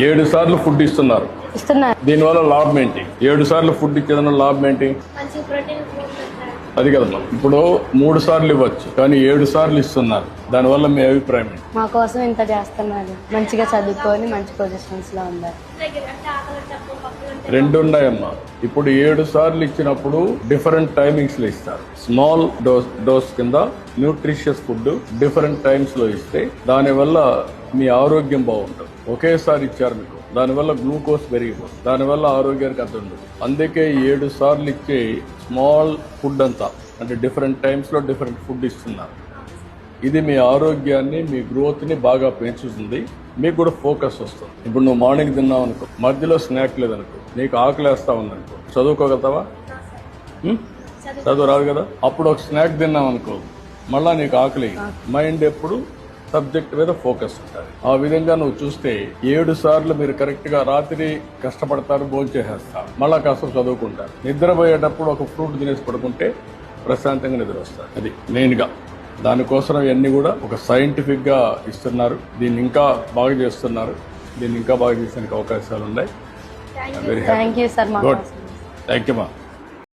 7 సార్లు ఫుడ్ ఇస్తున్నారు. దీనివల్ల లాభం ఏంటి? 7 సార్లు ఫుడ్ ఇచ్చేదన్న లాభం ఏంటి? అది కదమ్మా. ఇప్పుడు 3 సార్లు ఇవ్వచ్చు, కానీ 7 సార్లు ఇస్తున్నారు. దానివల్ల మీ అభిప్రాయం ఏంటి? మా కోసం ఇంత చేస్తున్నారు, మంచిగా చదువుకొని మంచి పొజిషన్స్ లో ఉన్నారు. 2 ఉన్నాయమ్మా. ఇప్పుడు 7 సార్లు ఇచ్చినప్పుడు డిఫరెంట్ టైమింగ్స్ లో ఇస్తారు. స్మాల్ డోస్ కింద న్యూట్రిషియస్ ఫుడ్ డిఫరెంట్ టైమ్స్ లో ఇస్తే దానివల్ల మీ ఆరోగ్యం బాగుంటుంది. ఒకేసారి ఇచ్చారు మీకు, దానివల్ల గ్లూకోజ్ పెరిగిపోతుంది, దానివల్ల ఆరోగ్యానికి అర్థం ఉండదు. అందుకే 7 సార్లు ఇచ్చే స్మాల్ ఫుడ్ అంతా, అంటే డిఫరెంట్ టైమ్స్ లో డిఫరెంట్ ఫుడ్ ఇస్తున్నారు. ఇది మీ ఆరోగ్యాన్ని, మీ గ్రోత్ ని బాగా పెంచుతుంది. మీకు కూడా ఫోకస్ వస్తుంది. ఇప్పుడు నువ్వు మార్నింగ్ తిన్నావు అనుకో, మధ్యలో స్నాక్ లేదనుకో, నీకు ఆకలి వేస్తా ఉందనుకో, చదువుకోగలుగుతావా? చదువు రాదు కదా. అప్పుడు ఒక స్నాక్ తిన్నావు అనుకో, మళ్ళా నీకు ఆకలి, మైండ్ ఎప్పుడు సబ్జెక్ట్ మీద ఫోకస్ ఉంటుంది. ఆ విధంగా నువ్వు చూస్తే 7 సార్లు మీరు కరెక్ట్ గా రాత్రి కష్టపడతారు, భోంచేసేస్తారు, మళ్ళా కాస్త చదువుకుంటారు. నిద్రపోయేటప్పుడు ఒక ఫ్రూట్ తినేసి పడుకుంటే ప్రశాంతంగా నిద్ర వస్తారు. అది మెయిన్ గా. దానికోసం ఇవన్నీ కూడా ఒక సైంటిఫిక్ గా ఇస్తున్నారు. దీన్ని ఇంకా బాగా చేస్తున్నారు. దీన్ని ఇంకా బాగా చేసేందుకు అవకాశాలు ఉన్నాయి. Very happy. Thank you sir. Good. Thank you మా.